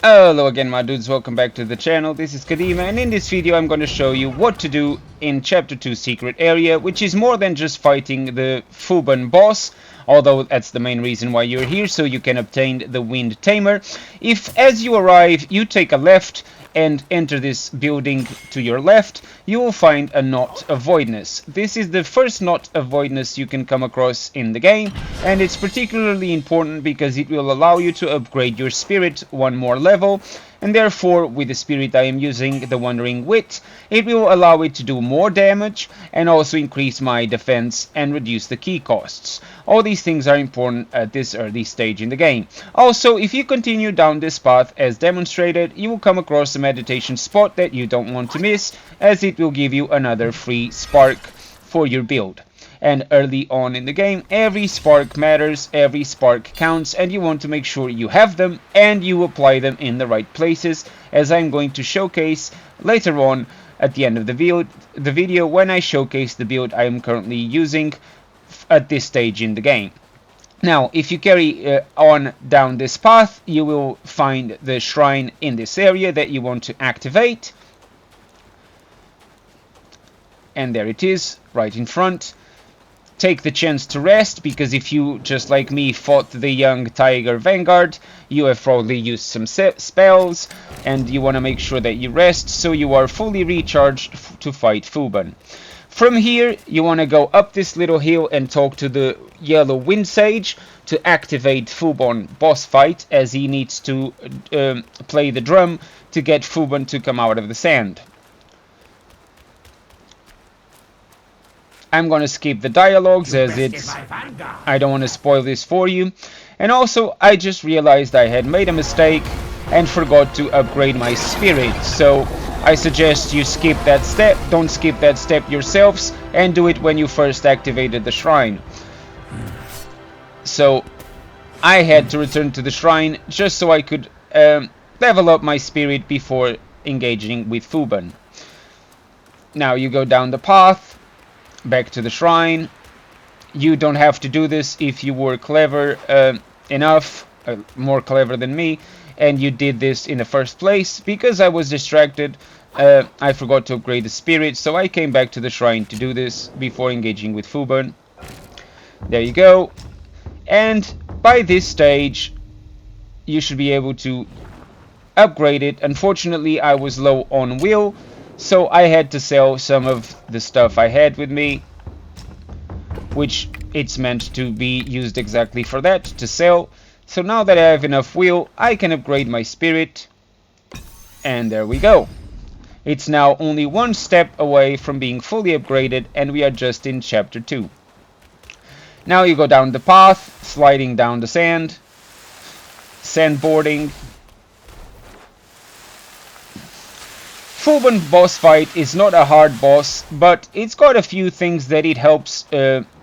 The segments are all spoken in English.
Hello again my dudes, welcome back to the channel. This is Kadima, and in this video I'm going to show you what to do in Chapter 2 Secret Area, which is more than just fighting the Fuban boss, although that's the main reason why you're here, so you can obtain the Wind Tamer. If as you arrive you take a left and enter this building to your left, you will find a knot of voidness. This is the first knot of voidness you can come across in the game, and it's particularly important because it will allow you to upgrade your spirit one more level, and therefore with the spirit I am using, the Wandering Wit, it will allow it to do more damage and also increase my defense and reduce the key costs. All these things are important at this early stage in the game. Also, if you continue down this path as demonstrated, you will come across a meditation spot that you don't want to miss, as it will give you another free spark for your build. And early on in the game, every spark matters, every spark counts, and you want to make sure you have them and you apply them in the right places, as I'm going to showcase later on at the end of the video when I showcase the build I am currently using at this stage in the game. Now, if you carry on down this path, you will find the shrine in this area that you want to activate. And there it is, right in front. Take the chance to rest, because if you, just like me, fought the young tiger vanguard, you have probably used some spells, and you want to make sure that you rest so you are fully recharged to fight Fuban. From here, you want to go up this little hill and talk to the yellow wind sage to activate Fuban boss fight, as he needs to play the drum to get Fuban to come out of the sand. I'm going to skip the dialogues as I don't want to spoil this for you. And also, I just realized I had made a mistake and forgot to upgrade my spirit. So I suggest you skip that step. Don't skip that step yourselves, and do it when you first activated the shrine. So I had to return to the shrine just so I could level up my spirit before engaging with Fuban. Now you go down the path back to the shrine. You don't have to do this if you were clever enough, more clever than me, and you did this in the first place. Because I was distracted, I forgot to upgrade the spirit, so I came back to the shrine to do this before engaging with Fuban. There you go. And by this stage you should be able to upgrade it. Unfortunately, I was low on will, so I had to sell some of the stuff I had with me, which it's meant to be used exactly for that, to sell. So now that I have enough will, I can upgrade my spirit, and there we go. It's now only one step away from being fully upgraded, and we are just in Chapter 2. Now you go down the path, sliding down the sand, sandboarding. Fuban boss fight is not a hard boss, but it's got a few things that it helps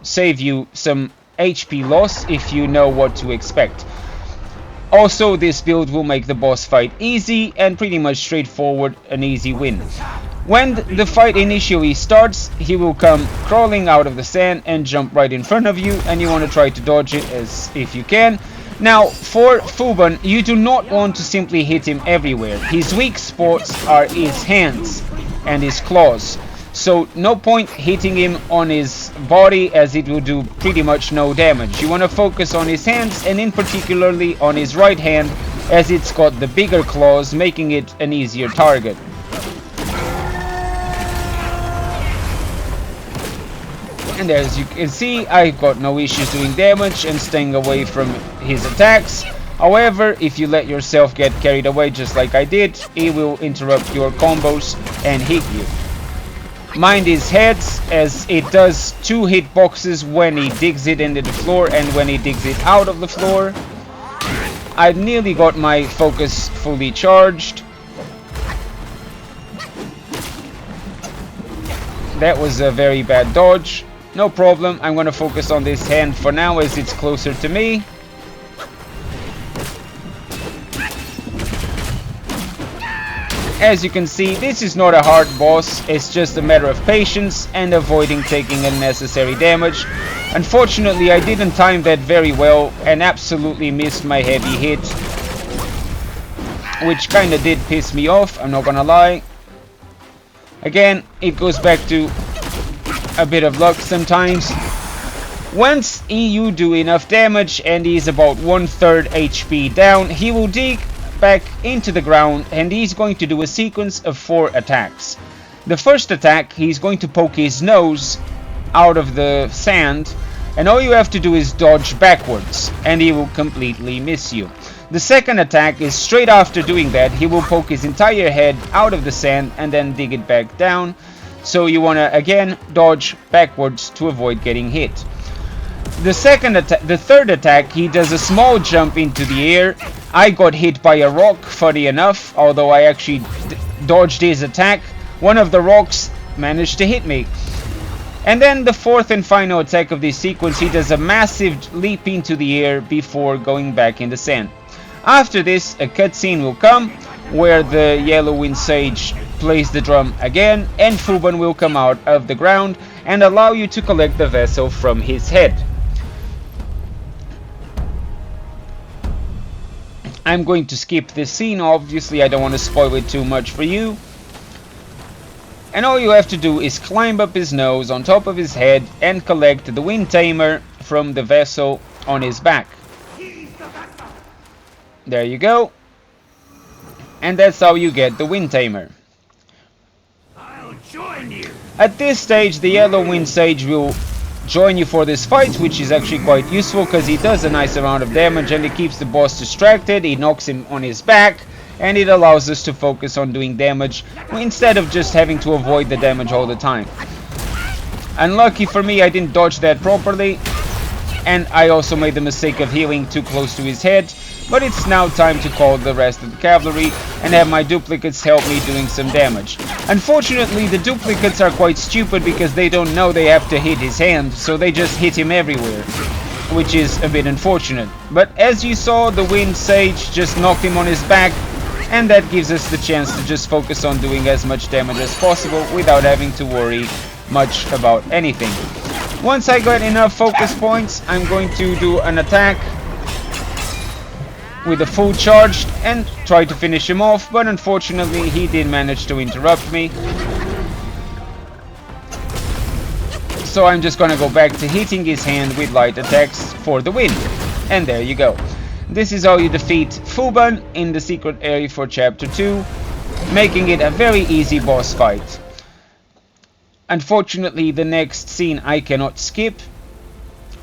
save you some HP loss if you know what to expect. Also, this build will make the boss fight easy and pretty much straightforward, an easy win. When the fight initially starts, he will come crawling out of the sand and jump right in front of you, and you want to try to dodge it as if you can. Now, for Fuban, you do not want to simply hit him everywhere. His weak spots are his hands and his claws. So no point hitting him on his body, as it will do pretty much no damage. You want to focus on his hands, and in particularly on his right hand, as it's got the bigger claws, making it an easier target. And as you can see, I've got no issues doing damage and staying away from his attacks. However, if you let yourself get carried away just like I did, he will interrupt your combos and hit you. Mind his heads, as it does 2 hitboxes when he digs it into the floor and when he digs it out of the floor. I've nearly got my focus fully charged. That was a very bad dodge. No problem, I'm going to focus on this hand for now as it's closer to me. As you can see, this is not a hard boss, it's just a matter of patience and avoiding taking unnecessary damage. Unfortunately, I didn't time that very well and absolutely missed my heavy hit. which kinda did piss me off, I'm not gonna lie. Again, it goes back to a bit of luck sometimes. Once you do enough damage and he's about 1/3 HP down, he will dig back into the ground and he's going to do a sequence of 4 attacks. The first attack, he's going to poke his nose out of the sand, and all you have to do is dodge backwards and he will completely miss you. The second attack is straight after doing that, he will poke his entire head out of the sand and then dig it back down. So you want to again dodge backwards to avoid getting hit. The third attack, he does a small jump into the air. I got hit by a rock, funny enough, although I actually dodged his attack. One of the rocks managed to hit me. And then the fourth and final attack of this sequence, he does a massive leap into the air before going back in the sand. After this, a cutscene will come where the Yellow Wind Sage plays the drum again, and Fuban will come out of the ground and allow you to collect the vessel from his head. I'm going to skip this scene, obviously I don't want to spoil it too much for you. And all you have to do is climb up his nose on top of his head and collect the Wind Tamer from the vessel on his back. There you go. And that's how you get the Wind Tamer. I'll join you. At this stage, the Yellow Wind Sage will join you for this fight, which is actually quite useful because he does a nice amount of damage and it keeps the boss distracted. He knocks him on his back and it allows us to focus on doing damage instead of just having to avoid the damage all the time. Unlucky for me, I didn't dodge that properly, and I also made the mistake of healing too close to his head. But it's now time to call the rest of the cavalry and have my duplicates help me doing some damage. Unfortunately, the duplicates are quite stupid because they don't know they have to hit his hand, so they just hit him everywhere, which is a bit unfortunate. But as you saw, the Wind Sage just knocked him on his back, and that gives us the chance to just focus on doing as much damage as possible without having to worry much about anything. Once I got enough focus points, I'm going to do an attack with a full charge and try to finish him off, but unfortunately he did manage to interrupt me. So I'm just gonna go back to hitting his hand with light attacks for the win. And there you go. This is how you defeat Fuban in the secret area for chapter 2, making it a very easy boss fight. Unfortunately, the next scene I cannot skip,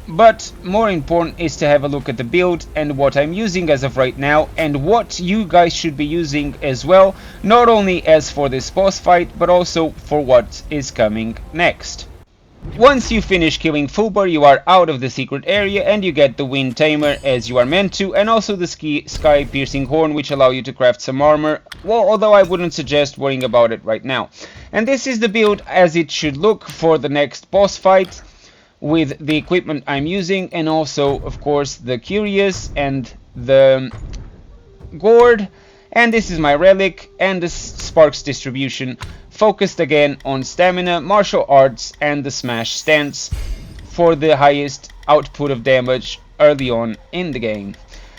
but more important is to have a look at the build and what I'm using as of right now, and what you guys should be using as well, not only as for this boss fight but also for what is coming next. Once you finish killing Fuban, you are out of the secret area and you get the Wind Tamer as you are meant to, and also the Sky Piercing Horn, which allow you to craft some armor, well, although I wouldn't suggest worrying about it right now. And this is the build as it should look for the next boss fight, with the equipment I'm using, and also of course the Curious and the Gourd. And this is my relic and the Sparks distribution, focused again on stamina, martial arts and the smash stance for the highest output of damage early on in the game.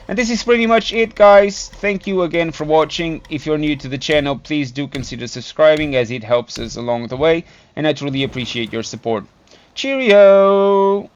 And this is pretty much it, guys. Thank you again for watching. If you're new to the channel, please do consider subscribing as it helps us along the way, and I truly appreciate your support. Cheerio!